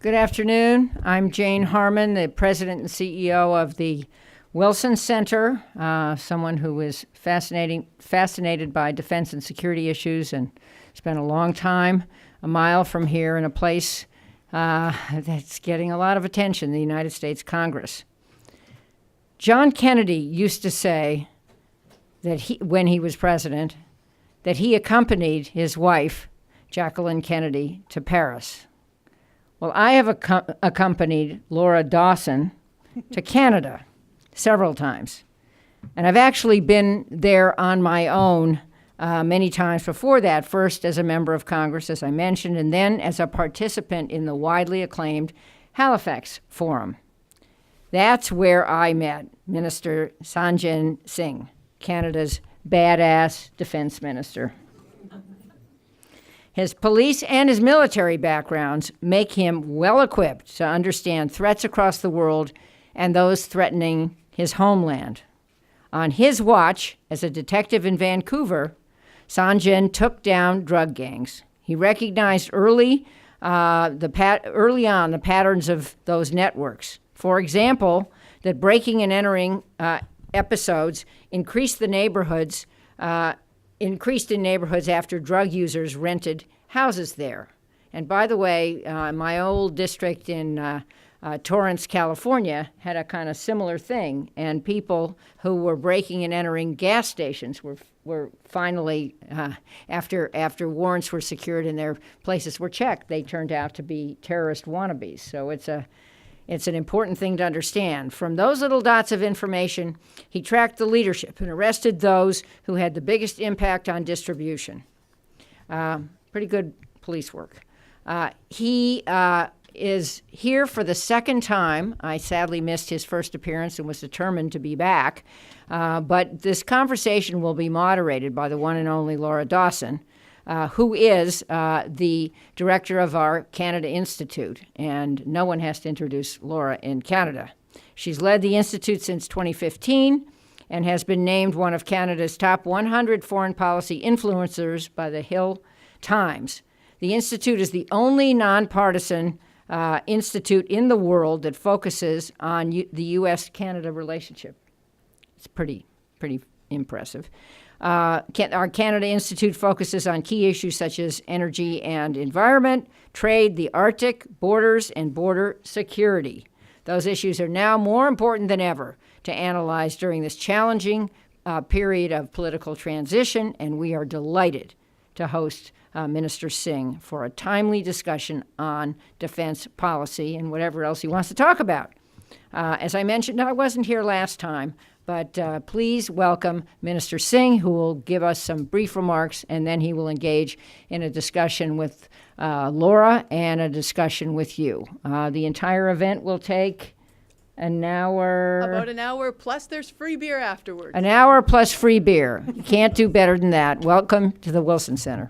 Good afternoon. I'm Jane Harmon, the president and CEO of the Wilson Center, someone who is fascinated by defense and security issues and spent a long time a mile from here in a place that's getting a lot of attention, the United States Congress. John Kennedy used to say that when he was president, that he accompanied his wife, Jacqueline Kennedy, to Paris. Well, I have accompanied Laura Dawson to Canada several times. And I've actually been there on my own many times before that, first as a member of Congress, as I mentioned, and then as a participant in the widely acclaimed Halifax Forum. That's where I met Minister Sajjan Singh, Canada's badass defense minister. His police and his military backgrounds make him well-equipped to understand threats across the world and those threatening his homeland. On his watch, as a detective in Vancouver, Sajjan took down drug gangs. He recognized early on the patterns of those networks. For example, that breaking and entering episodes increased in neighborhoods after drug users rented houses there. And by the way, my old district in Torrance, California, had a kind of similar thing, and people who were breaking and entering gas stations were finally, after warrants were secured and their places were checked, they turned out to be terrorist wannabes. So it's an important thing to understand. From those little dots of information, he tracked the leadership and arrested those who had the biggest impact on distribution. Pretty good police work. He is here for the second time. I sadly missed his first appearance and was determined to be back. But this conversation will be moderated by the one and only Laura Dawson, who is the director of our Canada Institute, and no one has to introduce Laura in Canada. She's led the Institute since 2015 and has been named one of Canada's top 100 foreign policy influencers by the Hill Times. The Institute is the only nonpartisan institute in the world that focuses on the U.S.-Canada relationship. It's pretty impressive. Our Canada Institute focuses on key issues such as energy and environment, trade, the Arctic, borders, and border security. Those issues are now more important than ever to analyze during this challenging period of political transition, and we are delighted to host Minister Singh for a timely discussion on defense policy and whatever else he wants to talk about. As I mentioned, I wasn't here last time, but please welcome Minister Singh, who will give us some brief remarks, and then he will engage in a discussion with Laura and a discussion with you. The entire event will take an hour. About an hour, plus there's free beer afterwards. An hour plus free beer. You can't do better than that. Welcome to the Wilson Center.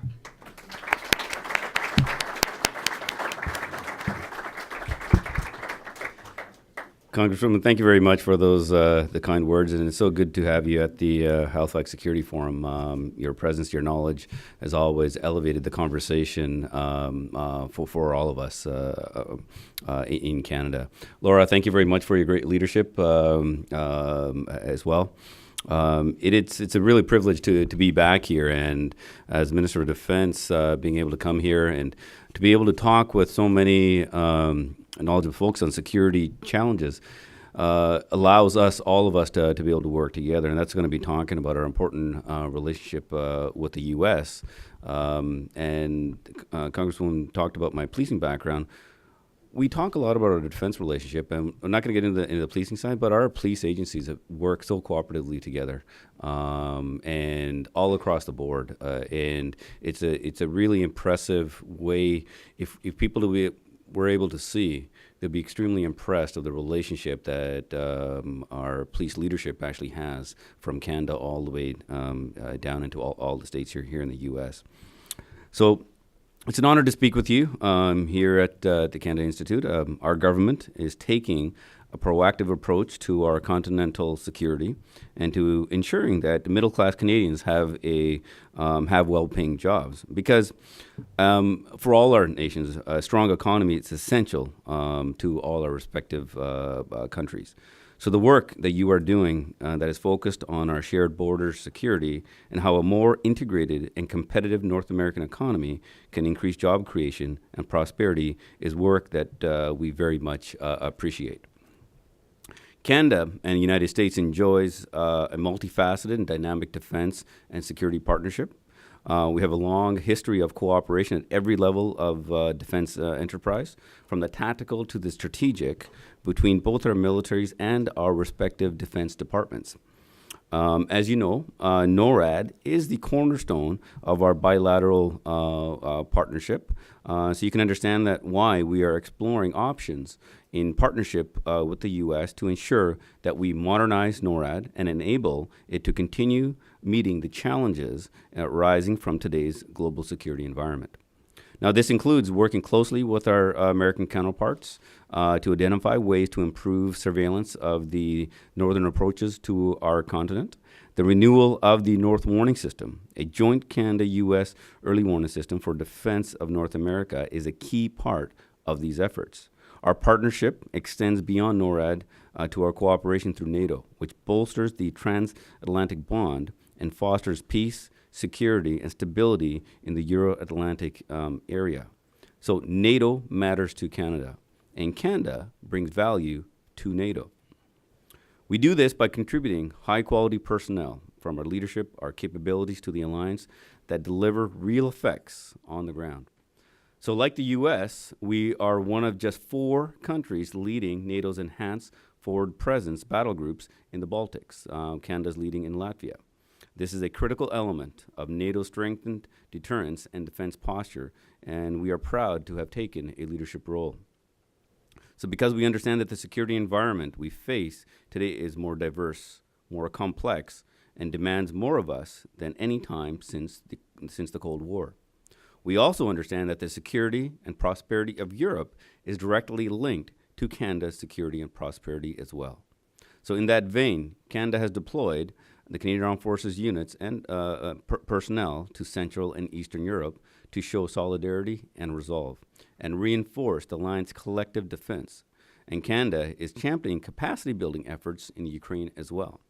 Congresswoman, thank you very much for those the kind words, and it's so good to have you at the Halifax Security Forum. Your presence, your knowledge, as always, elevated the conversation for all of us in Canada. Laura, thank you very much for your great leadership as well. It's a really privilege to be back here, and as Minister of Defense, being able to come here and to be able to talk with so many knowledgeable folks on security challenges allows us, all of us, to be able to work together. And that's going to be talking about our important relationship with the U.S. Congresswoman talked about my policing background. We talk a lot about our defense relationship, and I'm not going to get into the policing side, but our police agencies work so cooperatively together, and all across the board. And it's a really impressive way. If people were able to see, they'd be extremely impressed of the relationship that our police leadership actually has from Canada all the way down into all the states here in the U.S. So it's an honor to speak with you here at the Canada Institute. Our government is taking a proactive approach to our continental security and to ensuring that middle-class Canadians have well-paying jobs. Because for all our nations, a strong economy is essential to all our respective countries. So the work that you are doing that is focused on our shared border security and how a more integrated and competitive North American economy can increase job creation and prosperity is work that we very much appreciate. Canada and the United States enjoys a multifaceted and dynamic defense and security partnership. We have a long history of cooperation at every level of defense enterprise, from the tactical to the strategic, between both our militaries and our respective defense departments. As you know, NORAD is the cornerstone of our bilateral partnership. So you can understand that why we are exploring options in partnership with the U.S. to ensure that we modernize NORAD and enable it to continue meeting the challenges arising from today's global security environment. Now, this includes working closely with our American counterparts to identify ways to improve surveillance of the northern approaches to our continent, the renewal of the North Warning System, a joint Canada-U.S. early warning system for defense of North America, is a key part of these efforts. Our partnership extends beyond NORAD to our cooperation through NATO, which bolsters the transatlantic bond and fosters peace, security, and stability in the Euro-Atlantic area. So NATO matters to Canada, and Canada brings value to NATO. We do this by contributing high-quality personnel from our leadership, our capabilities to the alliance that deliver real effects on the ground. So like the U.S., we are one of just 4 countries leading NATO's enhanced forward presence battle groups in the Baltics. Canada's leading in Latvia. This is a critical element of NATO's strengthened deterrence and defense posture, and we are proud to have taken a leadership role. So because we understand that the security environment we face today is more diverse, more complex, and demands more of us than any time since the Cold War. We also understand that the security and prosperity of Europe is directly linked to Canada's security and prosperity as well. So in that vein, Canada has deployed the Canadian Armed Forces units and personnel to Central and Eastern Europe to show solidarity and resolve and reinforce the alliance's collective defense. And Canada is championing capacity building efforts in Ukraine as well.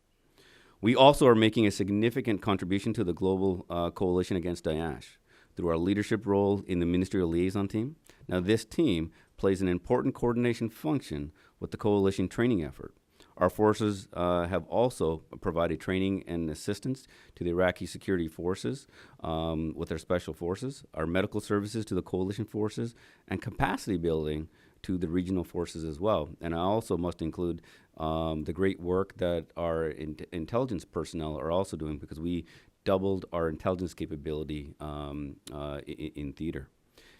We also are making a significant contribution to the global coalition against Daesh through our leadership role in the ministerial liaison team. Now, this team plays an important coordination function with the coalition training effort. Our forces have also provided training and assistance to the Iraqi security forces with their special forces, our medical services to the coalition forces, and capacity building to the regional forces as well. And I also must include the great work that our intelligence personnel are also doing, because we doubled our intelligence capability in theater.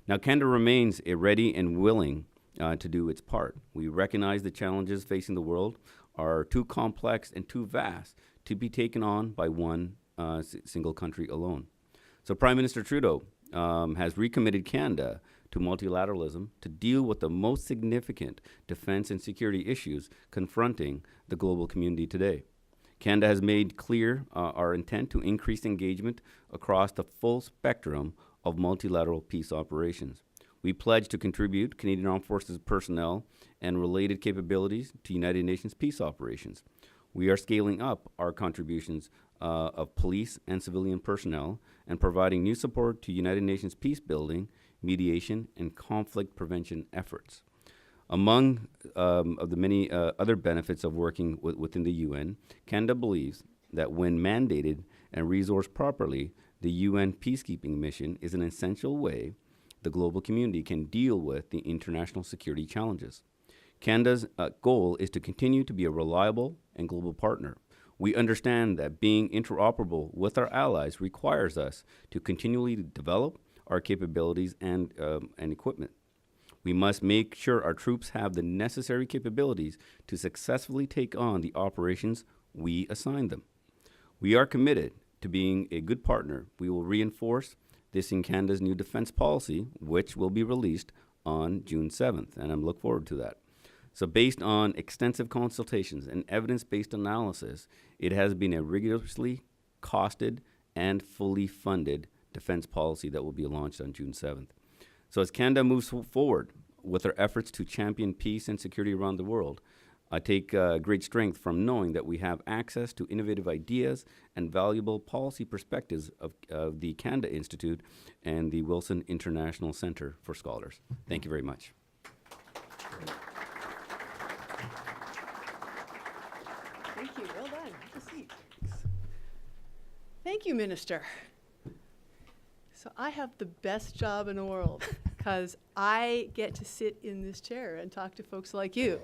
Now, Canada remains ready and willing to do its part. We recognize the challenges facing the world are too complex and too vast to be taken on by one single country alone. So Prime Minister Trudeau has recommitted Canada to multilateralism to deal with the most significant defense and security issues confronting the global community today. Canada has made clear our intent to increase engagement across the full spectrum of multilateral peace operations. We pledge to contribute Canadian Armed Forces personnel and related capabilities to United Nations peace operations. We are scaling up our contributions of police and civilian personnel and providing new support to United Nations peace building, mediation, and conflict prevention efforts. Among of the many other benefits of working within the UN, Canada believes that when mandated and resourced properly, the UN peacekeeping mission is an essential way the global community can deal with the international security challenges. Canada's goal is to continue to be a reliable and global partner. We understand that being interoperable with our allies requires us to continually develop our capabilities and equipment. We must make sure our troops have the necessary capabilities to successfully take on the operations we assign them. We are committed to being a good partner. We will reinforce this in Canada's new defense policy, which will be released on June 7th, and I'm looking forward to that. So based on extensive consultations and evidence-based analysis, it has been a rigorously costed and fully funded defense policy that will be launched on June 7th. So as Canada moves forward with our efforts to champion peace and security around the world, I take great strength from knowing that we have access to innovative ideas and valuable policy perspectives of the Canada Institute and the Wilson International Centre for Scholars. Thank you very much. Thank you. Well done. Have a seat. Thank you, Minister. So I have the best job in the world because I get to sit in this chair and talk to folks like you.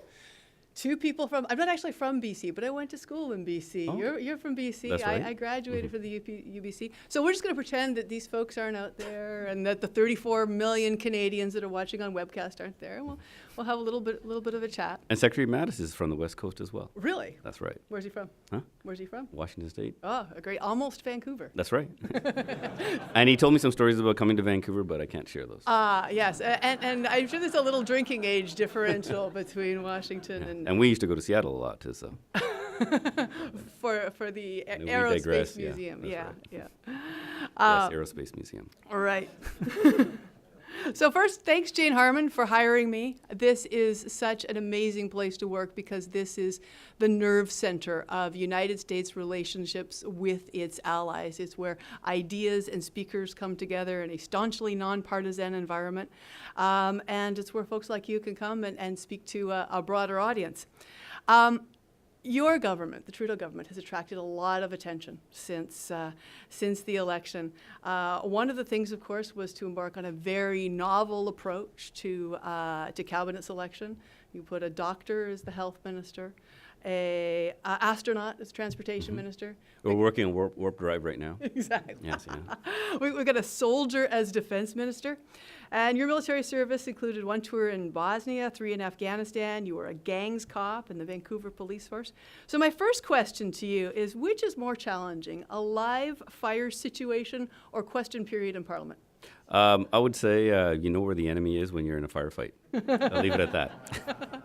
Two people from, I'm not actually from BC, but I went to school in BC. Oh. You're from BC. That's right. I graduated from the UBC. So we're just going to pretend that these folks aren't out there and that the 34 million Canadians that are watching on webcast aren't there. We'll have a little bit of a chat. And Secretary Mattis is from the West Coast as well. Really? That's right. Where's he from? Huh? Where's he from? Washington State. Oh, a great, almost Vancouver. That's right. And he told me some stories about coming to Vancouver, but I can't share those. Yes, and I'm sure there's a little drinking age differential between Washington And we used to go to Seattle a lot too, so. for the And we Aerospace digress, yeah, Museum. that's Yeah, right. yeah. Yes, Aerospace Museum. All right. So first, thanks Jane Harmon for hiring me. This is such an amazing place to work because this is the nerve center of United States relationships with its allies. It's where ideas and speakers come together in a staunchly nonpartisan environment. And it's where folks like you can come and speak to a broader audience. Your government, the Trudeau government, has attracted a lot of attention since the election. One of the things, of course, was to embark on a very novel approach to cabinet selection. You put a doctor as the health minister, a astronaut as transportation minister. We're working on warp drive right now. Exactly. Yes, yeah. We've got a soldier as defense minister. And your military service included 1 tour in Bosnia, 3 in Afghanistan. You were a gangs cop in the Vancouver police force. So my first question to you is, which is more challenging, a live fire situation or question period in Parliament? I would say you know where the enemy is when you're in a firefight. I'll leave it at that.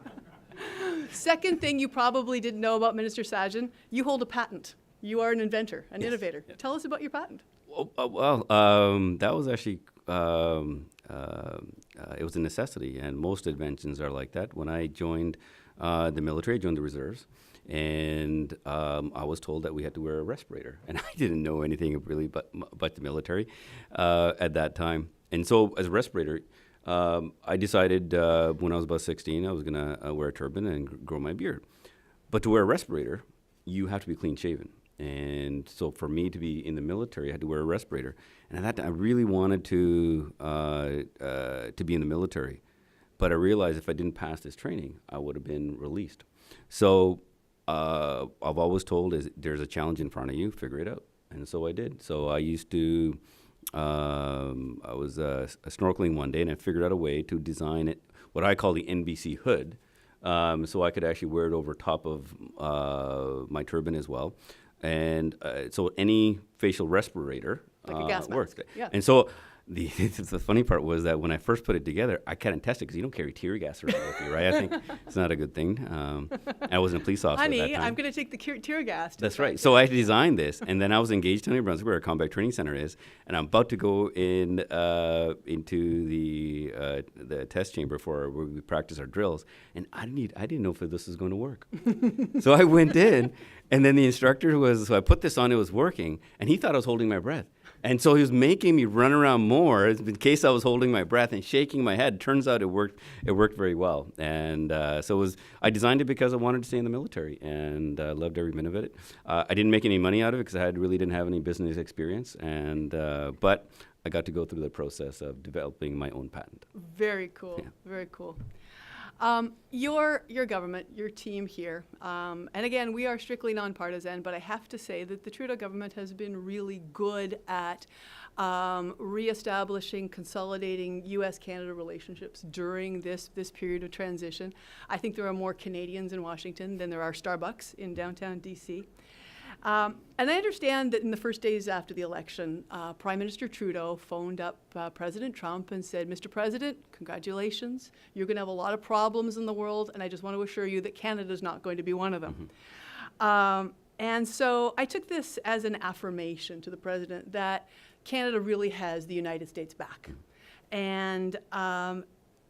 Second thing you probably didn't know about Minister Sajjan, you hold a patent. You are an inventor, an innovator. Yes. Tell us about your patent. That was actually, it was a necessity, and most inventions are like that. When I joined the military, I joined the reserves, and I was told that we had to wear a respirator, and I didn't know anything really but the military at that time. And so as a respirator, I decided when I was about 16, I was going to wear a turban and grow my beard. But to wear a respirator, you have to be clean shaven. And so for me to be in the military, I had to wear a respirator. And at that time, I really wanted to be in the military. But I realized if I didn't pass this training, I would have been released. So I've always told is there's a challenge in front of you, figure it out. And so I did. So I used to, I was snorkeling one day and I figured out a way to design it, what I call the NBC hood. So I could actually wear it over top of my turban as well. And so any facial respirator Like a gas works. mask. Yeah. And so the funny part was that when I first put it together, I couldn't test it because you don't carry tear gas around with you, right? I think it's not a good thing. I wasn't a police officer at that Honey, time. I'm going to take the tear gas. That's right. So I designed this, and then I was engaged in New Brunswick, where our combat training center is, and I'm about to go in into the test chamber where we practice our drills, and I didn't know if this was going to work. So I went in, and then the instructor so I put this on, it was working, and he thought I was holding my breath. And so he was making me run around more in case I was holding my breath and shaking my head. Turns out it worked very well. And so I designed it because I wanted to stay in the military and loved every minute of it. I didn't make any money out of it because I really didn't have any business experience. But I got to go through the process of developing my own patent. Very cool. Yeah. Very cool. Your government, your team here, and again, we are strictly nonpartisan, but I have to say that the Trudeau government has been really good at reestablishing, consolidating U.S.-Canada relationships during this period of transition. I think there are more Canadians in Washington than there are Starbucks in downtown D.C. And I understand that in the first days after the election, Prime Minister Trudeau phoned up President Trump and said, Mr. President, congratulations. You're going to have a lot of problems in the world, and I just want to assure you that Canada's not going to be one of them. And so I took this as an affirmation to the President that Canada really has the United States back. And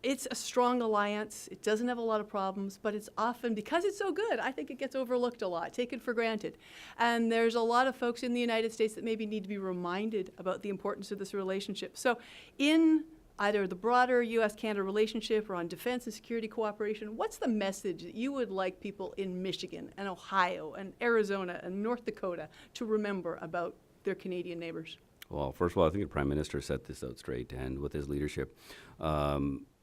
it's a strong alliance. It doesn't have a lot of problems, but it's often, because it's so good, I think it gets overlooked a lot, taken for granted. And there's a lot of folks in the United States that maybe need to be reminded about the importance of this relationship. So in either the broader U.S.-Canada relationship or on defense and security cooperation, what's the message that you would like people in Michigan and Ohio and Arizona and North Dakota to remember about their Canadian neighbors? Well, first of all, I think the Prime Minister set this out straight, and with his leadership,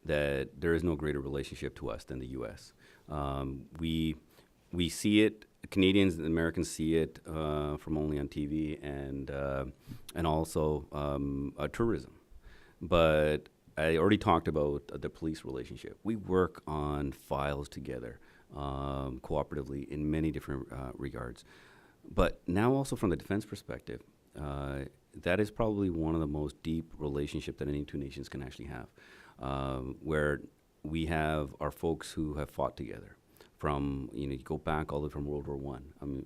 that there is no greater relationship to us than the U.S. We see it. Canadians and Americans see it from only on TV and also tourism. But I already talked about the police relationship. We work on files together cooperatively in many different regards. But now also from the defense perspective, that is probably one of the most deep relationships that any two nations can actually have, where we have our folks who have fought together from, you go back all the way from World War I. I mean,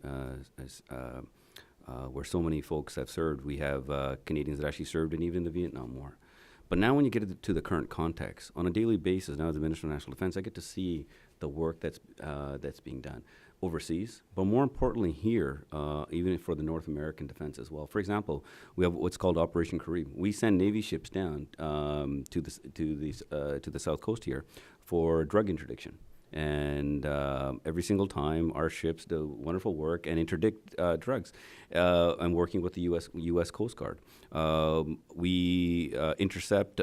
where so many folks have served. We have Canadians that actually served in even the Vietnam War. But now when you get to the current context, on a daily basis, now as the Minister of National Defense, I get to see the work that's being done overseas, but more importantly here, even for the North American defense as well. For example, we have what's called Operation Carib. We send Navy ships down to the south coast here for drug interdiction. And every single time, our ships do wonderful work and interdict drugs. I'm working with the U.S. Coast Guard. We intercept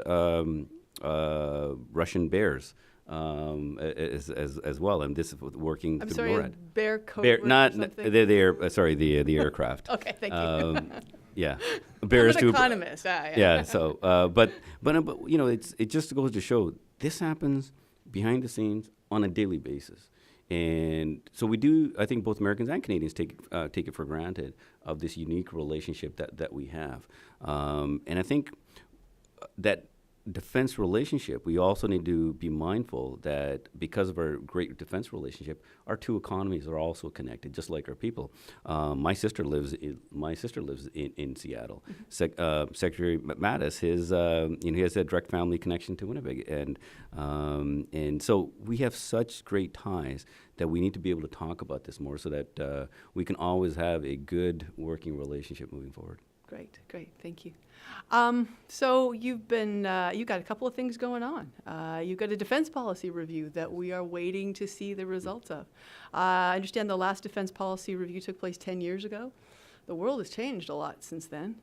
Russian bears as well, and this is working through NORAD. Bear code Bear, or not something? sorry, the aircraft. Okay, thank you. Yeah, Bears bears too. economist. Yeah. So, but it just goes to show this happens behind the scenes on a daily basis. And so we do, I think both Americans and Canadians take it for granted of this unique relationship that we have. And I think that defense relationship, we also need to be mindful that because of our great defense relationship, our two economies are also connected, just like our people. My sister lives in Seattle. Mm-hmm. Secretary Mattis, he has a direct family connection to Winnipeg, and so we have such great ties that we need to be able to talk about this more, so that we can always have a good working relationship moving forward. Great, thank you. So you've got a couple of things going on. You've got a defense policy review that we are waiting to see the results of. I understand the last defense policy review took place 10 years ago. The world has changed a lot since then.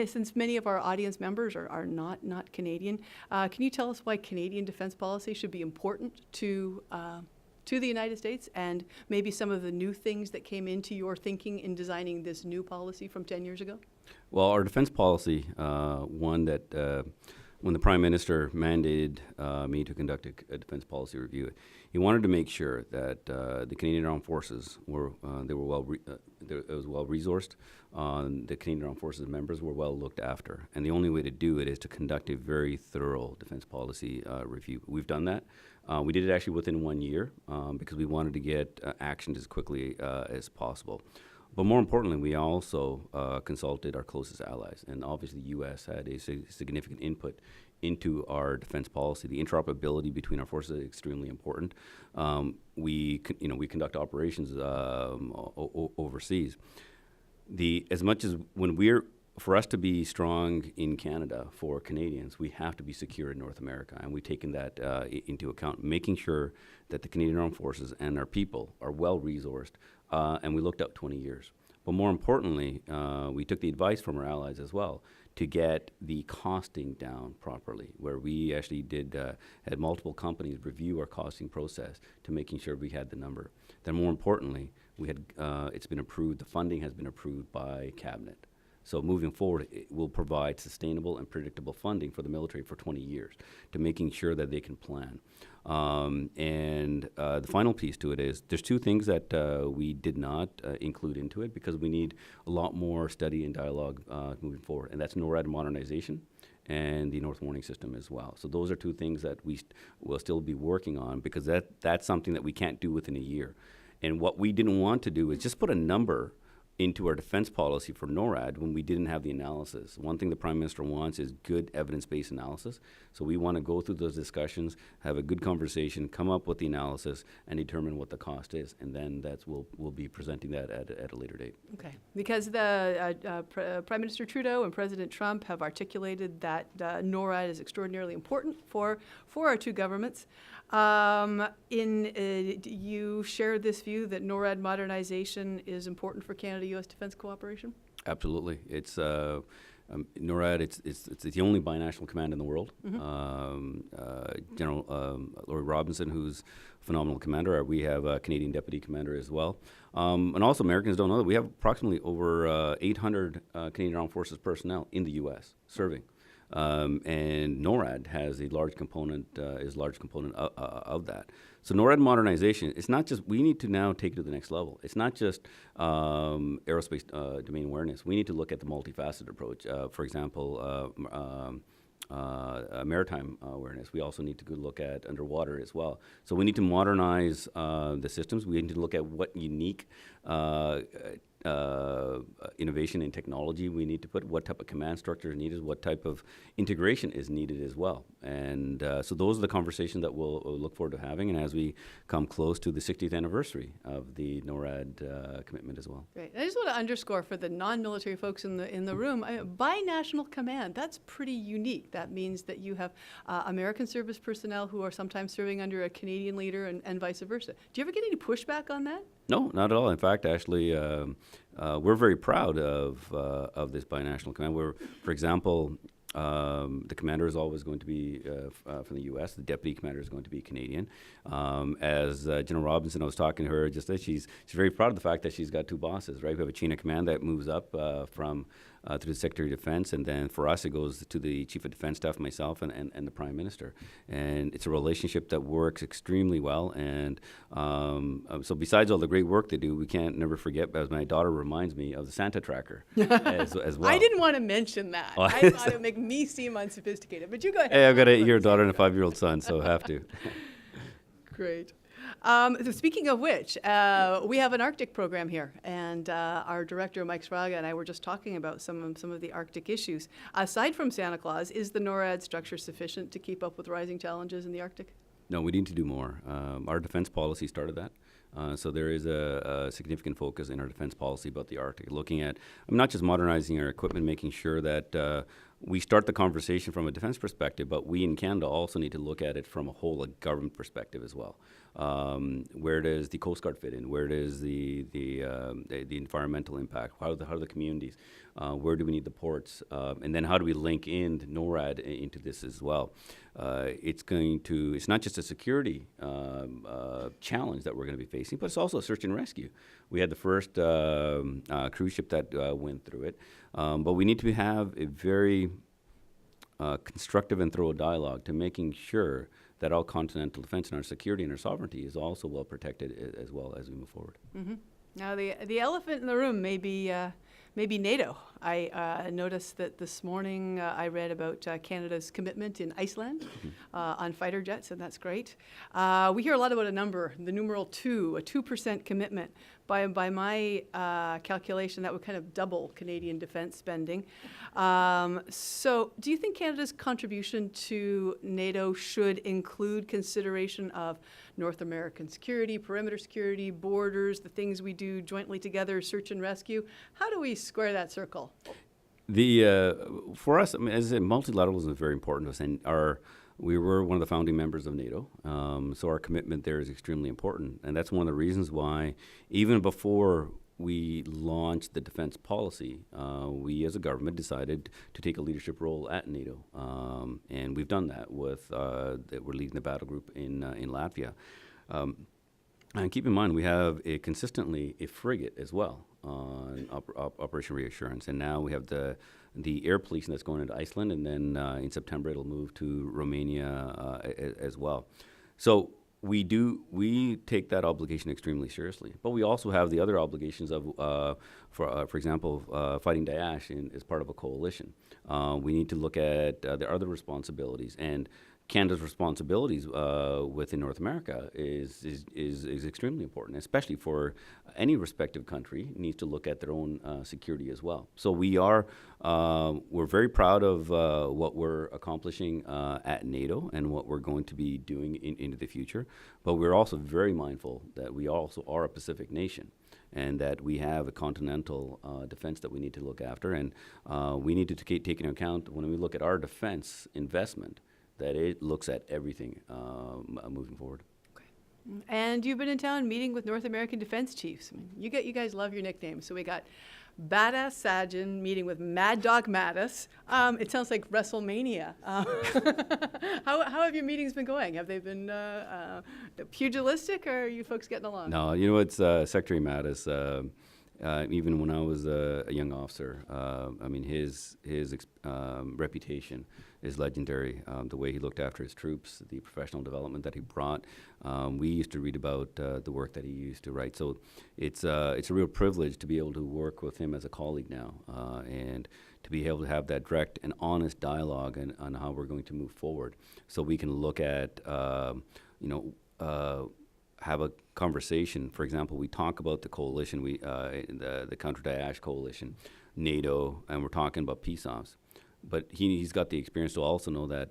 Since many of our audience members are not Canadian, can you tell us why Canadian defense policy should be important to the United States, and maybe some of the new things that came into your thinking in designing this new policy from 10 years ago? Well, our defense policy, one that when the Prime Minister mandated me to conduct a defense policy review, he wanted to make sure that the Canadian Armed Forces were well resourced. The Canadian Armed Forces members were well looked after, and the only way to do it is to conduct a very thorough defense policy review. We've done that. We did it actually within 1 year because we wanted to get action as quickly as possible. But more importantly, we also consulted our closest allies, and obviously the U.S. had a significant input into our defense policy. The interoperability between our forces is extremely important. We conduct operations overseas. As much as for us to be strong in Canada, for Canadians, we have to be secure in North America, and we've taken that into account, making sure that the Canadian Armed Forces and our people are well resourced, and we looked up 20 years. But more importantly, we took the advice from our allies as well to get the costing down properly, where we actually had multiple companies review our costing process to making sure we had the number. Then more importantly, it's been approved, the funding has been approved by Cabinet. So moving forward, it will provide sustainable and predictable funding for the military for 20 years to making sure that they can plan. The final piece to it is there's two things that we did not include into it because we need a lot more study and dialogue moving forward, and that's NORAD modernization and the North Warning System as well. So those are two things that we will still be working on because that's something that we can't do within a year. And what we didn't want to do is just put a number into our defense policy for NORAD when we didn't have the analysis. One thing the Prime Minister wants is good evidence-based analysis. So we want to go through those discussions, have a good conversation, come up with the analysis, and determine what the cost is. And then we'll be presenting that at a later date. Okay, because the Prime Minister Trudeau and President Trump have articulated that NORAD is extraordinarily important for our two governments. Do you share this view that NORAD modernization is important for Canada-U.S. defense cooperation? Absolutely. It's NORAD. It's the only binational command in the world. General Lord Robinson, who's a phenomenal commander. We have a Canadian deputy commander as well. And also, Americans don't know that we have approximately over 800 Canadian Armed Forces personnel in the U.S. serving. And NORAD has a large component, of that. So NORAD modernization, it's not just, we need to now take it to the next level. It's not just aerospace domain awareness. We need to look at the multifaceted approach. For example, maritime awareness. We also need to go look at underwater as well. So we need to modernize the systems. We need to look at what unique innovation and technology we need to put, what type of command structure is needed, what type of integration is needed as well. And so those are the conversations that we'll look forward to having, and as we come close to the 60th anniversary of the NORAD commitment as well. Great. I just want to underscore for the non-military folks in the room, binational command, that's pretty unique. That means that you have American service personnel who are sometimes serving under a Canadian leader and vice versa. Do you ever get any pushback on that? No, not at all. In fact, actually, we're very proud of this binational command. For example, the commander is always going to be from the U.S. The deputy commander is going to be Canadian. As General Robinson, I was talking to her just that she's very proud of the fact that she's got two bosses, right? We have a chain of command that moves up from to the Secretary of Defense, and then for us it goes to the Chief of Defense Staff, myself, and the Prime Minister. And it's a relationship that works extremely well. And so besides all the great work they do, we can't never forget, as my daughter reminds me, of the Santa tracker as well. I didn't want to mention that. I thought it would make me seem unsophisticated, but you go ahead. Hey, I've got a year daughter and a 5-year-old son, so I have to. Great. So speaking of which, we have an Arctic program here, and our director, Mike Spraga, and I were just talking about some of the Arctic issues. Aside from Santa Claus, is the NORAD structure sufficient to keep up with rising challenges in the Arctic? No, we need to do more. Our defense policy started that. So there is a significant focus in our defense policy about the Arctic, looking at not just modernizing our equipment, making sure that we start the conversation from a defense perspective, but we in Canada also need to look at it from a whole government perspective as well. Where does the Coast Guard fit in? Where does the environmental impact? How are the communities? Where do we need the ports? And then how do we link in NORAD into this as well? It's not just a security challenge that we're going to be facing, but it's also search and rescue. We had the first cruise ship that went through it, but we need to have a very constructive and thorough dialogue to making sure that our continental defense and our security and our sovereignty is also well protected as well as we move forward. Mm-hmm. Now, the elephant in the room may be NATO. I noticed that this morning I read about Canada's commitment in Iceland on fighter jets, and that's great. We hear a lot about a number, the numeral 2, a 2% commitment. By my calculation, that would kind of double Canadian defense spending. So do you think Canada's contribution to NATO should include consideration of North American security, perimeter security, borders, the things we do jointly together, search and rescue? How do we square that circle? For us, I mean, as I said, multilateralism is very important to us, and we were one of the founding members of NATO, so our commitment there is extremely important, and that's one of the reasons why, even before we launched the defense policy, we as a government decided to take a leadership role at NATO, and we've done that with we're leading the battle group in Latvia. And keep in mind, we have consistently a frigate as well on Operation Reassurance, and now we have the air policing that's going into Iceland, and then in September it'll move to Romania as well. So we take that obligation extremely seriously, but we also have the other obligations of, for example, fighting Daesh as part of a coalition. We need to look at the other responsibilities, and Canada's responsibilities within North America is extremely important, especially for any respective country needs to look at their own security as well. So we're very proud of what we're accomplishing at NATO and what we're going to be doing into the future, but we're also very mindful that we also are a Pacific nation, and that we have a continental defense that we need to look after, and we need to take into account when we look at our defense investment, that it looks at everything moving forward. Okay. And you've been in town meeting with North American defense chiefs. I mean, you guys love your nicknames. So we got Badass Sajjan meeting with Mad Dog Mattis. It sounds like WrestleMania. How have your meetings been going? Have they been pugilistic, or are you folks getting along? No, it's Secretary Mattis. Even when I was a young officer, I mean, his reputation is legendary. The way he looked after his troops, the professional development that he brought. We used to read about the work that he used to write. So it's a real privilege to be able to work with him as a colleague now, and to be able to have that direct and honest dialogue on how we're going to move forward. So we can look at, have a conversation. For example, we talk about the coalition, the counter-Daesh coalition, NATO, and we're talking about peace offs. But he's got the experience to also know that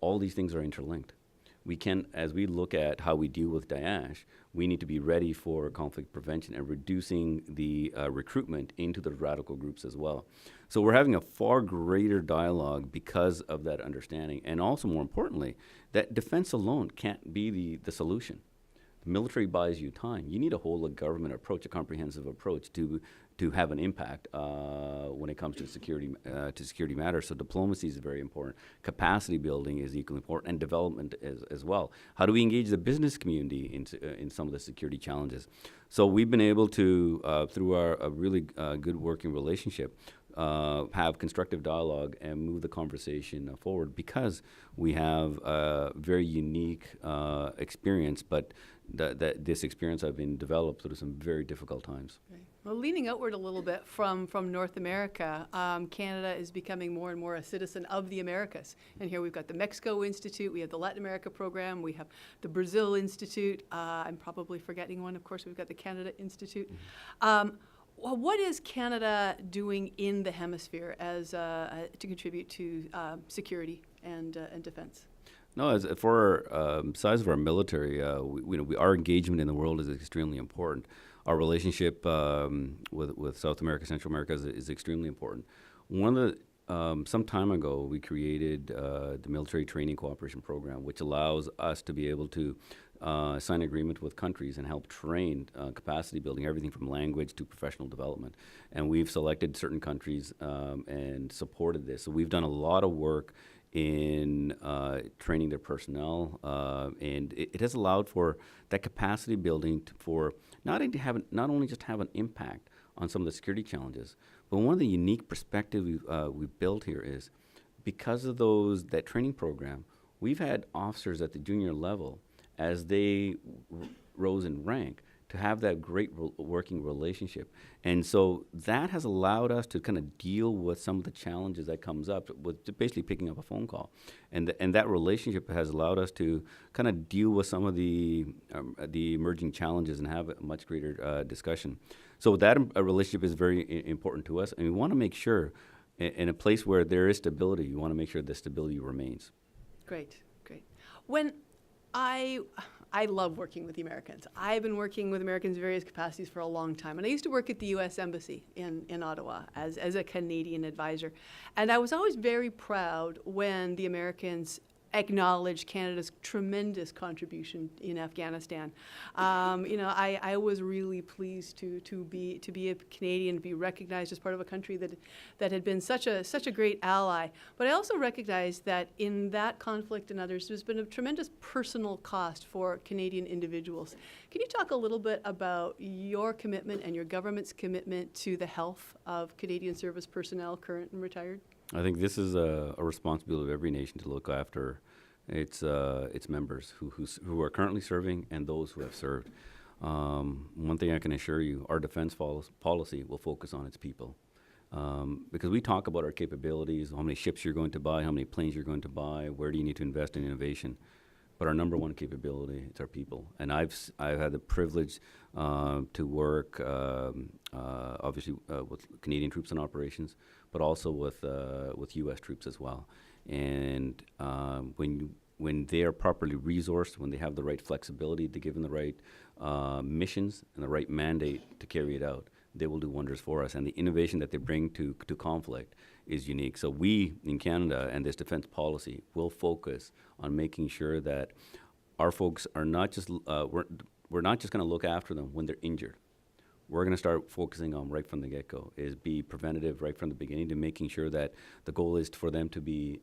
all these things are interlinked. We can, as we look at how we deal with Daesh, we need to be ready for conflict prevention and reducing the recruitment into the radical groups as well. So we're having a far greater dialogue because of that understanding. And also, more importantly, that defense alone can't be the solution. The military buys you time. You need a whole of government approach, a comprehensive approach to have an impact when it comes to security matters. So diplomacy is very important. Capacity building is equally important, and development as well. How do we engage the business community in some of the security challenges? So we've been able to, through a really good working relationship, have constructive dialogue and move the conversation forward, because we have a very unique experience, but this experience has been developed through some very difficult times. Right. Well, leaning outward a little bit from North America, Canada is becoming more and more a citizen of the Americas. And here we've got the Mexico Institute, we have the Latin America program, we have the Brazil Institute. I'm probably forgetting one. Of course, we've got the Canada Institute. Mm-hmm. Well, what is Canada doing in the hemisphere as to contribute to security and defense? No, as for size of our military, our engagement in the world is extremely important. Our relationship with South America, Central America is extremely important. Some time ago, we created the Military Training Cooperation Program, which allows us to be able to sign agreement with countries and help train capacity building, everything from language to professional development. And we've selected certain countries and supported this. So we've done a lot of work in training their personnel, and it has allowed for that capacity building for not only just have an impact on some of the security challenges, but one of the unique perspectives we've built here is because of that training program, we've had officers at the junior level, as they rose in rank, to have that great working relationship. And so that has allowed us to kind of deal with some of the challenges that comes up with basically picking up a phone call. And that relationship has allowed us to kind of deal with some of the emerging challenges and have a much greater discussion. So that relationship is very important to us. And we want to make sure in a place where there is stability, you want to make sure the stability remains. Great. When I love working with the Americans. I've been working with Americans in various capacities for a long time. And I used to work at the U.S. Embassy in Ottawa as a Canadian advisor. And I was always very proud when the Americans acknowledge Canada's tremendous contribution in Afghanistan. I was really pleased to be a Canadian, to be recognized as part of a country that had been such a great ally. But I also recognize that in that conflict and others, there's been a tremendous personal cost for Canadian individuals. Can you talk a little bit about your commitment and your government's commitment to the health of Canadian service personnel, current and retired? I think this is a responsibility of every nation to look after its members who are currently serving and those who have served. One thing I can assure you, our defense policy will focus on its people. Because we talk about our capabilities, how many ships you're going to buy, how many planes you're going to buy, where do you need to invest in innovation. But our number one capability is our people. And I've had the privilege to work, obviously, with Canadian troops in operations, but also with U.S. troops as well. And when they are properly resourced, when they have the right flexibility to give them the right missions and the right mandate to carry it out, they will do wonders for us. And the innovation that they bring to conflict is unique. So we in Canada and this defense policy will focus on making sure that our folks are not just, we're not just going to look after them when they're injured. We're going to start focusing on right from the get-go, is be preventative right from the beginning, to making sure that the goal is for them to be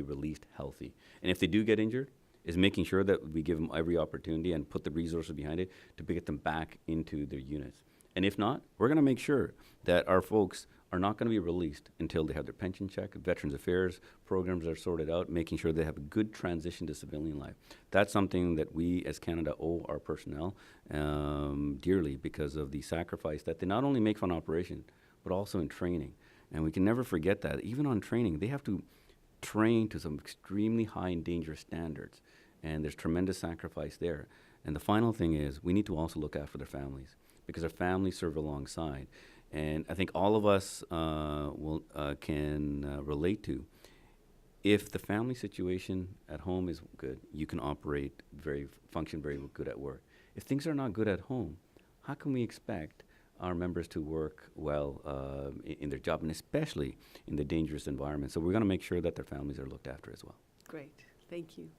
released healthy. And if they do get injured, is making sure that we give them every opportunity and put the resources behind it to get them back into their units. And if not, we're going to make sure that our folks are not going to be released until they have their pension check, Veterans Affairs programs are sorted out, making sure they have a good transition to civilian life. That's something that we as Canada owe our personnel dearly, because of the sacrifice that they not only make on operation, but also in training. And we can never forget that. Even on training, they have to train to some extremely high and dangerous standards. And there's tremendous sacrifice there. And the final thing is, we need to also look after their families, because their families serve alongside. And I think all of us can relate to, if the family situation at home is good, you can function very good at work. If things are not good at home, how can we expect our members to work well in their job, and especially in the dangerous environment? So we're going to make sure that their families are looked after as well. Great, thank you.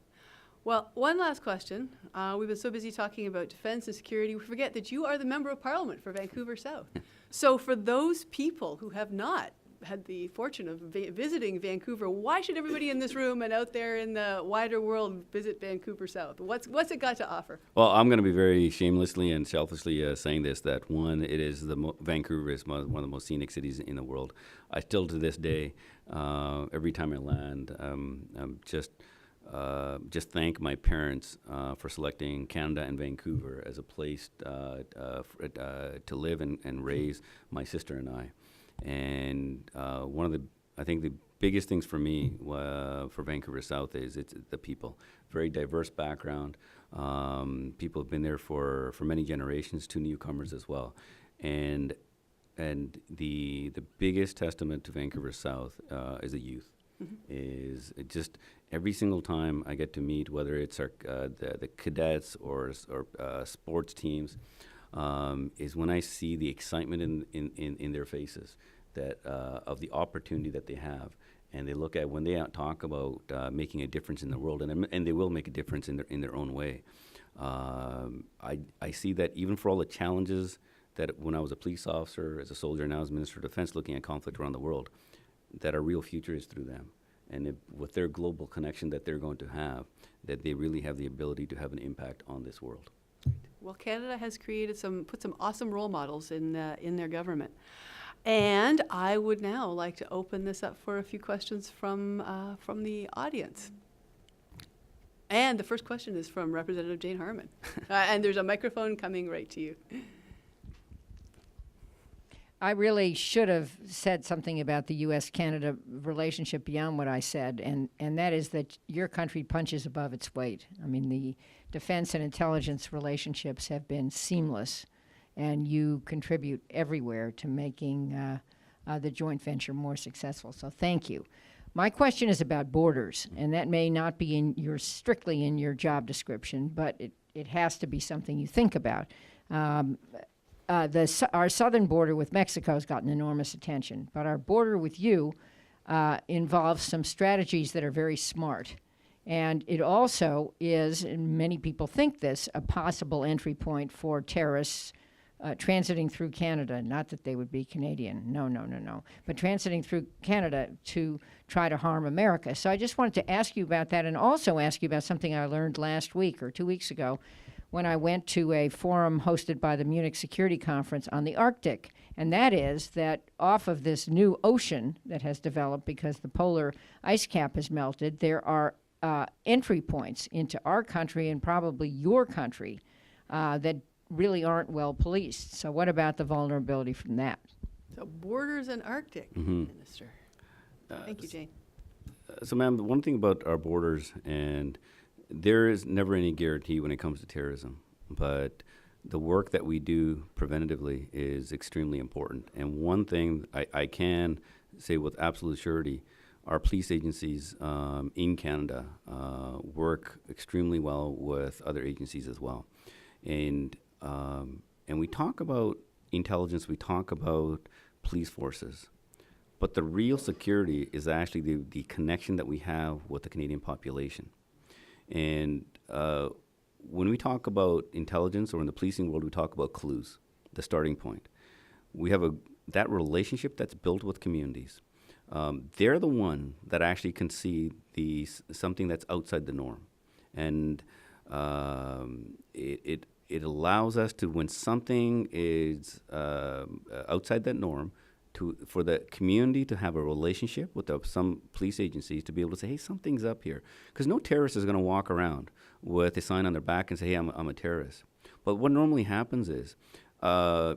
Well, one last question. We've been so busy talking about defense and security, we forget that you are the Member of Parliament for Vancouver South. So for those people who have not had the fortune of visiting Vancouver, why should everybody in this room and out there in the wider world visit Vancouver South? What's it got to offer? Well, I'm going to be very shamelessly and selfishly saying this, that one, it is Vancouver is one of the most scenic cities in the world. I still, to this day, every time I land, just thank my parents for selecting Canada and Vancouver as a place to live and raise my sister and I. And I think the biggest things for me for Vancouver South is it's the people. Very diverse background. People have been there for many generations, 2 newcomers as well. And the biggest testament to Vancouver South is the youth. Mm-hmm. Is it just every single time I get to meet, whether it's the cadets or sports teams, is when I see the excitement in their faces, that of the opportunity that they have, and they look at when they talk about making a difference in the world, and they will make a difference in their own way. I see that even for all the challenges that when I was a police officer, as a soldier, now as Minister of Defense, looking at conflict around the world, that our real future is through them. And with their global connection that they're going to have, that they really have the ability to have an impact on this world. Well, Canada has put some awesome role models in their government. And I would now like to open this up for a few questions from the audience. And the first question is from Representative Jane Harman. And there's a microphone coming right to you. I really should have said something about the U.S.-Canada relationship beyond what I said, and that is that your country punches above its weight. I mean, the defense and intelligence relationships have been seamless, and you contribute everywhere to making the joint venture more successful. So thank you. My question is about borders, and that may not be strictly in your job description, but it has to be something you think about. Our southern border with Mexico has gotten enormous attention, but our border with you involves some strategies that are very smart. And it also is, and many people think this, a possible entry point for terrorists transiting through Canada. Not that they would be Canadian, no. But transiting through Canada to try to harm America. So I just wanted to ask you about that, and also ask you about something I learned last week or 2 weeks ago when I went to a forum hosted by the Munich Security Conference on the Arctic. And that is that off of this new ocean that has developed because the polar ice cap has melted, there are entry points into our country and probably your country that really aren't well policed. So what about the vulnerability from that? So borders and Arctic, Minister. Thank you, Jane. So, ma'am, the one thing about our borders, and there is never any guarantee when it comes to terrorism, but the work that we do preventatively is extremely important. And one thing I can say with absolute surety, our police agencies in Canada work extremely well with other agencies as well. And we talk about intelligence, we talk about police forces, but the real security is actually the connection that we have with the Canadian population. And when we talk about intelligence, or in the policing world, we talk about clues, the starting point. We have that relationship that's built with communities. They're the one that actually can see something that's outside the norm. And it allows us to, when something is outside that norm, for the community to have a relationship with some police agencies to be able to say, hey, something's up here. Because no terrorist is going to walk around with a sign on their back and say, hey, I'm a terrorist. But what normally happens is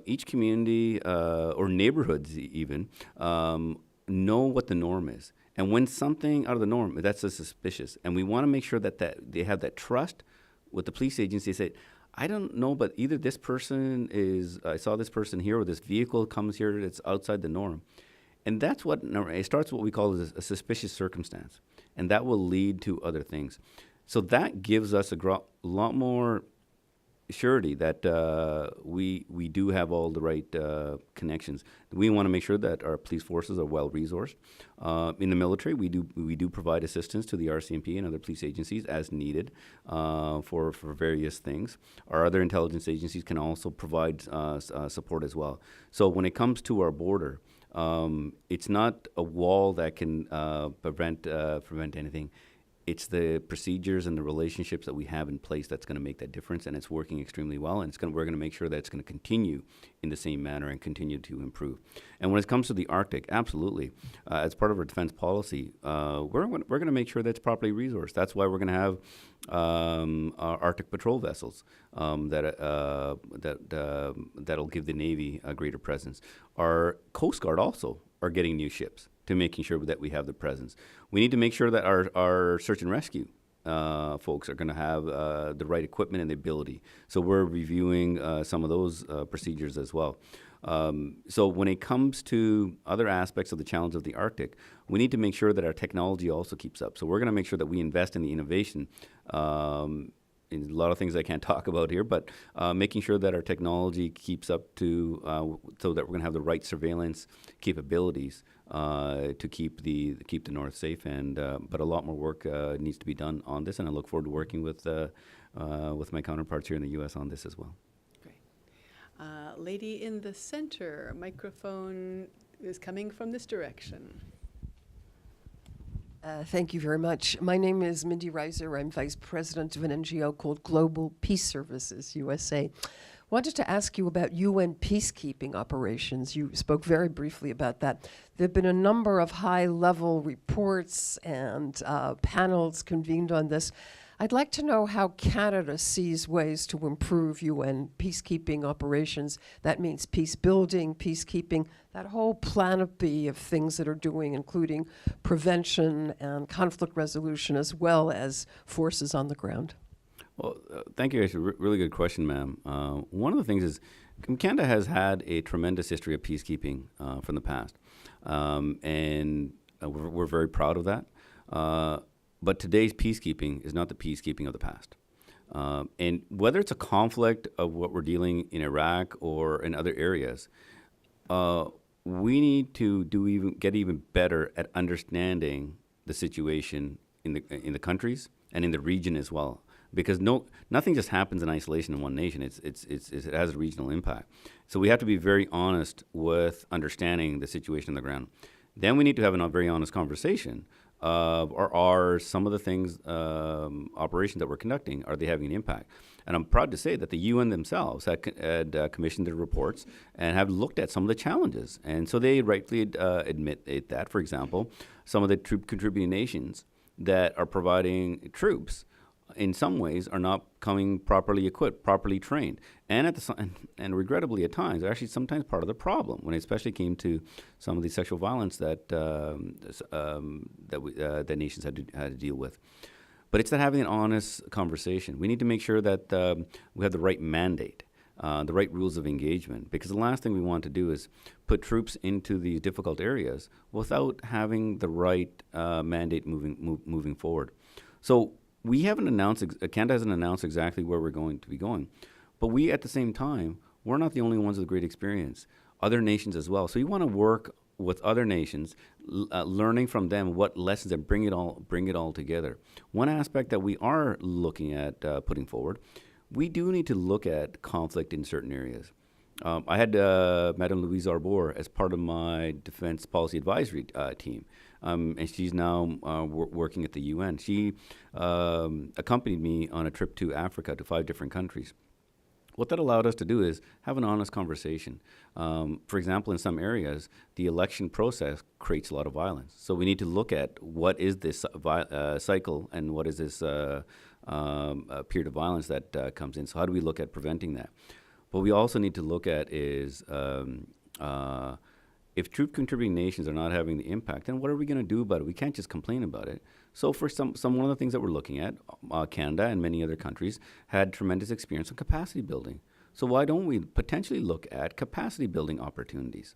each community or neighborhoods even know what the norm is. And when something out of the norm, that's suspicious. And we want to make sure that they have that trust with the police agency. Say, I don't know, but either this person I saw this person here, or this vehicle comes here that's outside the norm. And that's it starts what we call a suspicious circumstance. And that will lead to other things. So that gives us a lot more surety that we do have all the right connections. We want to make sure that our police forces are well resourced. In the military, we do provide assistance to the RCMP and other police agencies as needed for various things. Our other intelligence agencies can also provide support as well. So when it comes to our border, it's not a wall that can prevent anything. It's the procedures and the relationships that we have in place that's going to make that difference, and it's working extremely well. And we're going to make sure that it's going to continue in the same manner and continue to improve. And when it comes to the Arctic, absolutely, as part of our defense policy, we're going to make sure that it's properly resourced. That's why we're going to have our Arctic patrol vessels that'll give the Navy a greater presence. Our Coast Guard also are getting new ships to making sure that we have the presence. We need to make sure that our search and rescue folks are going to have the right equipment and the ability. So we're reviewing some of those procedures as well. So when it comes to other aspects of the challenge of the Arctic, we need to make sure that our technology also keeps up. So we're going to make sure that we invest in the innovation. In a lot of things I can't talk about here, but making sure that our technology keeps up to so that we're going to have the right surveillance capabilities to keep the North safe. And but a lot more work needs to be done on this, and I look forward to working with my counterparts here in the U.S. on this as well. Great. Lady in the center, microphone is coming from this direction. Thank you very much. My name is Mindy Reiser. I'm vice president of an NGO called Global Peace Services USA. Wanted to ask you about UN peacekeeping operations. You spoke very briefly about that. There have been a number of high-level reports and panels convened on this. I'd like to know how Canada sees ways to improve UN peacekeeping operations. That means peace building, peacekeeping, that whole planopy of things that are doing, including prevention and conflict resolution, as well as forces on the ground. Well, thank you. It's a really good question, ma'am. One of the things is Canada has had a tremendous history of peacekeeping from the past, and we're very proud of that. But today's peacekeeping is not the peacekeeping of the past. And whether it's a conflict of what we're dealing in Iraq or in other areas, we need to get even better at understanding the situation in the countries and in the region as well, because nothing just happens in isolation in one nation. It has a regional impact. So we have to be very honest with understanding the situation on the ground. Then we need to have a very honest conversation of are some of the things, operations that we're conducting, are they having an impact? And I'm proud to say that the UN themselves had commissioned their reports and have looked at some of the challenges. And so they rightfully admit that, for example, some of the troop contributing nations that are providing troops in some ways are not coming properly equipped, properly trained, and and regrettably at times are actually sometimes part of the problem when it especially came to some of the sexual violence that that nations had to deal with. But it's that having an honest conversation. We need to make sure that we have the right mandate, the right rules of engagement, because the last thing we want to do is put troops into these difficult areas without having the right mandate moving forward. So we haven't announced, Canada hasn't announced exactly where we're going to be going, but we, at the same time, we're not the only ones with great experience. Other nations as well. So we want to work with other nations, learning from them what lessons, and bring it all together. One aspect that we are looking at putting forward, we do need to look at conflict in certain areas. I had Madame Louise Arbour as part of my defense policy advisory team. And she's now working at the UN. She accompanied me on a trip to Africa, to 5 different countries. What that allowed us to do is have an honest conversation. For example, in some areas, the election process creates a lot of violence. So we need to look at what is this cycle and what is this period of violence that comes in. So how do we look at preventing that? What we also need to look at is if troop contributing nations are not having the impact, then what are we going to do about it? We can't just complain about it. So for one of the things that we're looking at, Canada and many other countries had tremendous experience in capacity building. So why don't we potentially look at capacity building opportunities?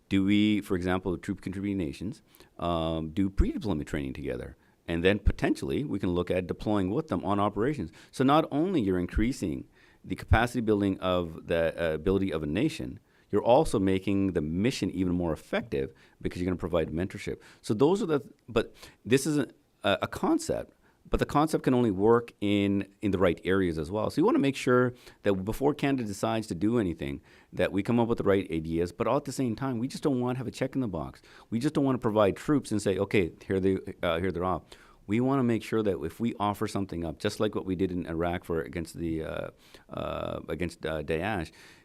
Do we, for example, troop contributing nations, do pre-deployment training together? And then potentially we can look at deploying with them on operations. So not only you're increasing the capacity building of the ability of a nation, you're also making the mission even more effective because you're going to provide mentorship. So those are but this is a concept, but the concept can only work in the right areas as well. So you want to make sure that before Canada decides to do anything, that we come up with the right ideas, but all at the same time, we just don't want to have a check in the box. We just don't want to provide troops and say, okay, here they're off. We want to make sure that if we offer something up, just like what we did in Iraq against Daesh,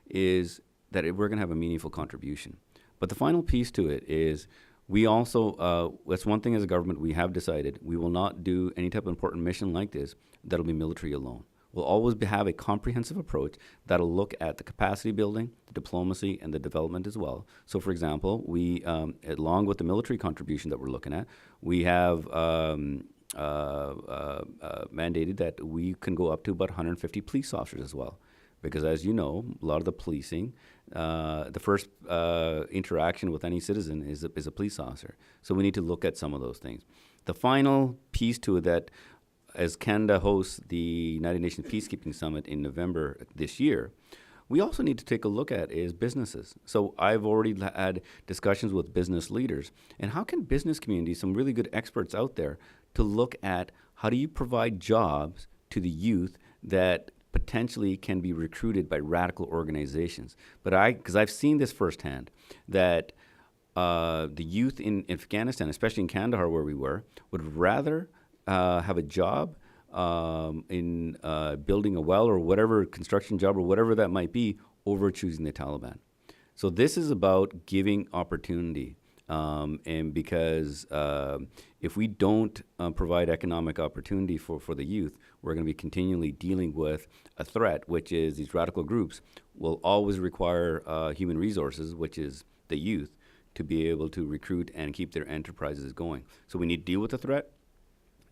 is that we're going to have a meaningful contribution. But the final piece to it is we also, that's one thing as a government we have decided, we will not do any type of important mission like this that'll be military alone. We'll always have a comprehensive approach that'll look at the capacity building, the diplomacy, and the development as well. So, for example, we, along with the military contribution that we're looking at, we have mandated that we can go up to about 150 police officers as well. Because as you know, a lot of the policing, the first interaction with any citizen is a police officer. So we need to look at some of those things. The final piece to it, that as Canada hosts the United Nations Peacekeeping Summit in November this year, we also need to take a look at is businesses. So I've already had discussions with business leaders. And how can business communities, some really good experts out there, to look at how do you provide jobs to the youth that potentially can be recruited by radical organizations. But because I've seen this firsthand, that the youth in Afghanistan, especially in Kandahar where we were, would rather have a job in building a well or whatever, construction job or whatever that might be, over choosing the Taliban. So this is about giving opportunity. And because if we don't provide economic opportunity for the youth, we're going to be continually dealing with a threat, which is these radical groups will always require human resources, which is the youth, to be able to recruit and keep their enterprises going. So we need to deal with the threat,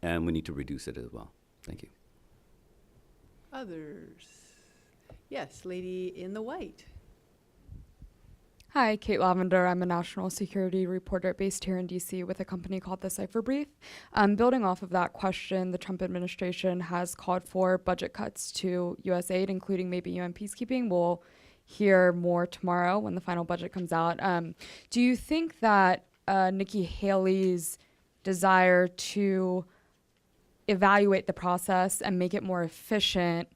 and we need to reduce it as well. Thank you. Others? Yes, lady in the white. Hi, Kate Lavender. I'm a national security reporter based here in DC with a company called The Cipher Brief. Building off of that question, the Trump administration has called for budget cuts to U.S. aid, including maybe UN peacekeeping. We'll hear more tomorrow when the final budget comes out. Do you think that Nikki Haley's desire to evaluate the process and make it more efficient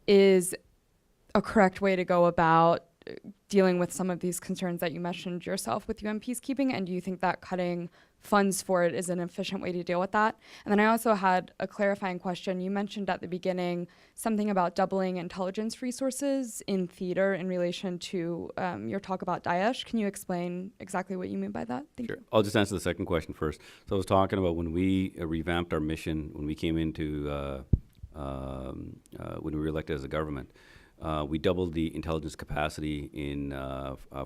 is a correct way to go about dealing with some of these concerns that you mentioned yourself with UN peacekeeping? And do you think that cutting funds for it is an efficient way to deal with that? And then I also had a clarifying question. You mentioned at the beginning something about doubling intelligence resources in theater in relation to your talk about Daesh. Can you explain exactly what you mean by that? Thank Sure. you. I'll just answer the second question first. So I was talking about when we revamped our mission, when we came into, when we were elected as a government, we doubled the intelligence capacity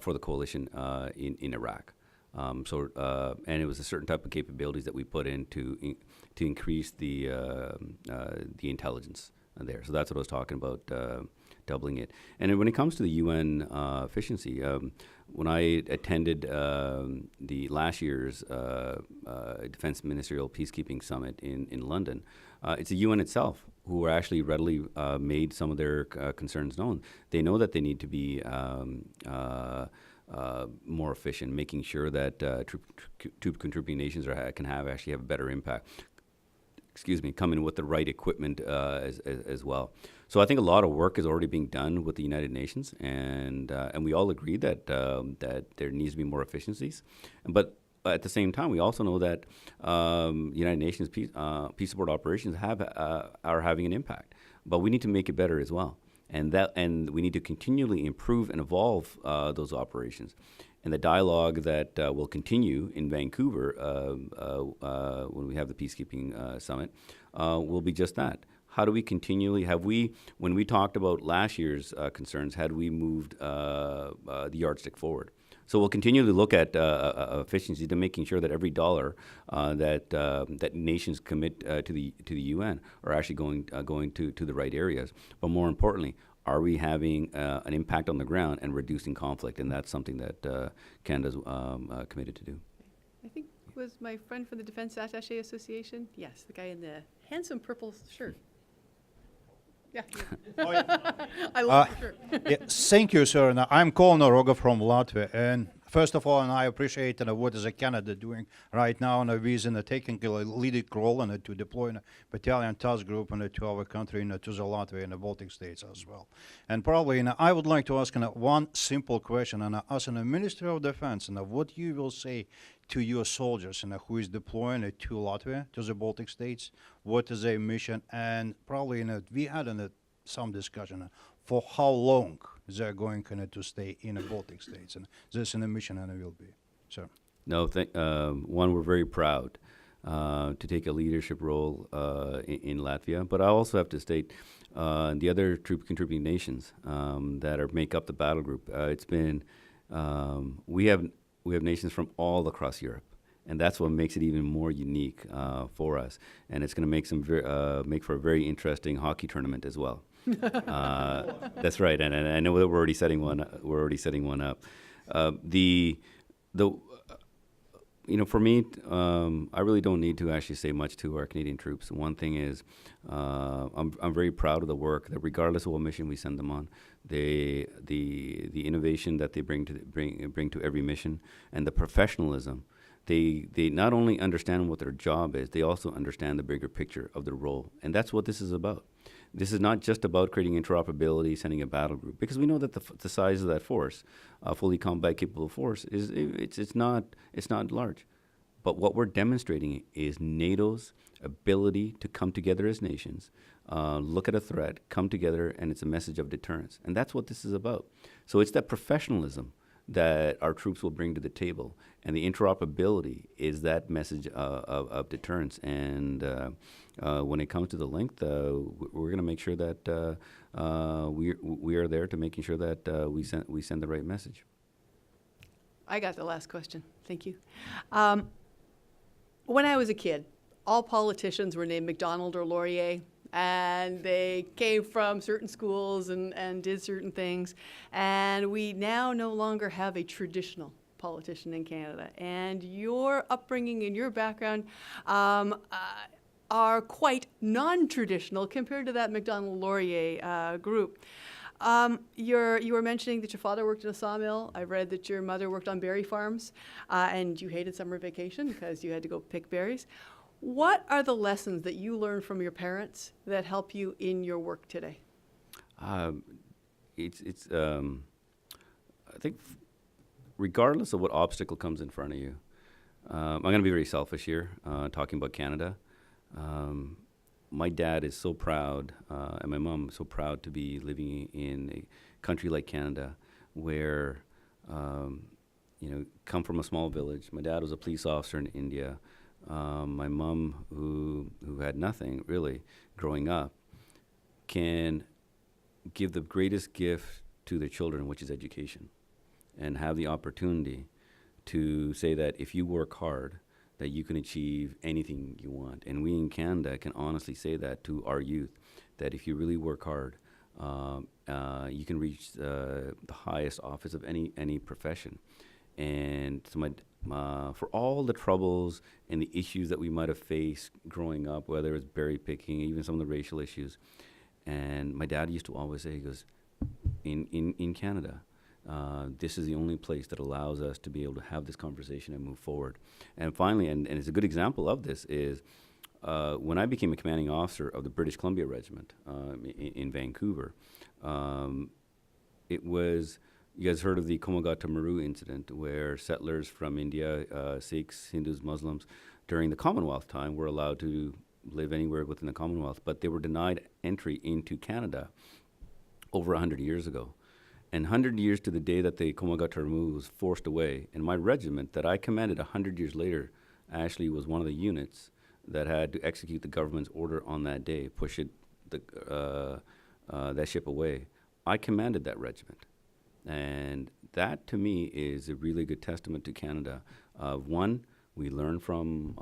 for the coalition in Iraq. And it was a certain type of capabilities that we put in to increase the intelligence there. So that's what I was talking about, doubling it. And then when it comes to the UN efficiency, when I attended the last year's Defense Ministerial Peacekeeping Summit in London, it's the UN itself who actually readily made some of their concerns known. They know that they need to be more efficient, making sure that troop contributing nations can actually have a better impact. Come in with the right equipment as well. So I think a lot of work is already being done with the United Nations, and we all agree that there needs to be more efficiencies. But at the same time, we also know that United Nations peace support operations are having an impact, but we need to make it better as well. And we need to continually improve and evolve those operations. And the dialogue that will continue in Vancouver when we have the Peacekeeping Summit will be just that. How do we continually, when we talked about last year's concerns, had we moved the yardstick forward? So we'll continually look at efficiency to making sure that every dollar that nations commit to the UN are actually going to the right areas. But more importantly, are we having an impact on the ground and reducing conflict? And that's something that Canada's committed to do. I think it was my friend from the Defense Attaché Association. Yes, the guy in the handsome purple shirt. Yeah. I love the shirt. Yeah, thank you, sir. And I'm Colin Oroga from Latvia. And first of all, and I appreciate what is Canada doing right now, and we is taking a leading role to deploy a battalion task group to our country, to the Latvia and the Baltic states as well. And probably, I would like to ask one simple question, and as a Minister of Defense, what you will say to your soldiers who is deploying to Latvia, to the Baltic states, what is their mission, and probably we had some discussion for how long they're going to stay in the Baltic states, and this in the mission and it will be. So. No, one, we're very proud to take a leadership role in Latvia, but I also have to state the other troop contributing nations that make up the battle group. It's been we have nations from all across Europe, and that's what makes it even more unique for us. And it's going to make for a very interesting hockey tournament as well. That's right, and I know that we're already setting one up. For me, I really don't need to actually say much to our Canadian troops. One thing is, I'm very proud of the work that, regardless of what mission we send them on, the innovation that they bring to every mission, and the professionalism. They not only understand what their job is, they also understand the bigger picture of their role, and that's what this is about. This is not just about creating interoperability, sending a battle group, because we know that the size of that force, fully combat capable force, it's not large. But what we're demonstrating is NATO's ability to come together as nations, look at a threat, come together, and it's a message of deterrence. And that's what this is about. So it's that professionalism that our troops will bring to the table, and the interoperability is that message of deterrence. And when it comes to the length, we're going to make sure that we are there to making sure that we send the right message. I got the last question. Thank you. When I was a kid, all politicians were named MacDonald or Laurier, and they came from certain schools and did certain things. And we now no longer have a traditional politician in Canada. And your upbringing and your background are quite non-traditional compared to that MacDonald Laurier group. You were mentioning that your father worked in a sawmill. I read that your mother worked on berry farms, and you hated summer vacation because you had to go pick berries. What are the lessons that you learned from your parents that help you in your work today? It's I think regardless of what obstacle comes in front of you, I'm going to be very selfish here, talking about Canada. My dad is so proud, and my mom is so proud to be living in a country like Canada, where come from a small village. My dad was a police officer in India. My mom, who had nothing really growing up, can give the greatest gift to their children, which is education, and have the opportunity to say that if you work hard, that you can achieve anything you want. And we in Canada can honestly say that to our youth, that if you really work hard, you can reach the highest office of any profession. And so for all the troubles and the issues that we might have faced growing up, whether it's berry picking, even some of the racial issues, and my dad used to always say, he goes, in Canada, this is the only place that allows us to be able to have this conversation and move forward. And finally, and it's a good example of this, is when I became a commanding officer of the British Columbia Regiment in Vancouver, it was, you guys heard of the Komagata Maru incident, where settlers from India, Sikhs, Hindus, Muslims, during the Commonwealth time were allowed to live anywhere within the Commonwealth, but they were denied entry into Canada over 100 years ago. And 100 years to the day that the Komagata Maru was forced away, and my regiment that I commanded 100 years later actually was one of the units that had to execute the government's order on that day, push it that ship away. I commanded that regiment. And that, to me, is a really good testament to Canada. One, we learned from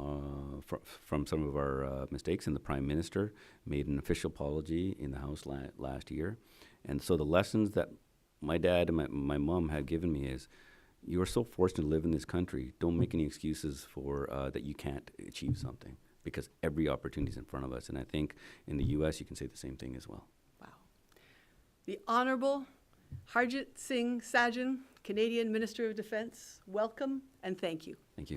some of our mistakes, and the Prime Minister made an official apology in the House last year. And so the lessons that my dad and my mom had given me is, you are so fortunate to live in this country. Don't make any excuses for that you can't achieve something, because every opportunity is in front of us. And I think in the U.S. you can say the same thing as well. Wow. The Honourable Harjit Singh Sajjan, Canadian Minister of Defence, welcome and thank you. Thank you.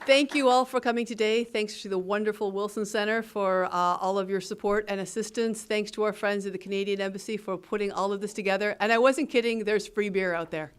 Thank you all for coming today. Thanks to the wonderful Wilson Centre for all of your support and assistance. Thanks to our friends at the Canadian Embassy for putting all of this together. And I wasn't kidding, there's free beer out there.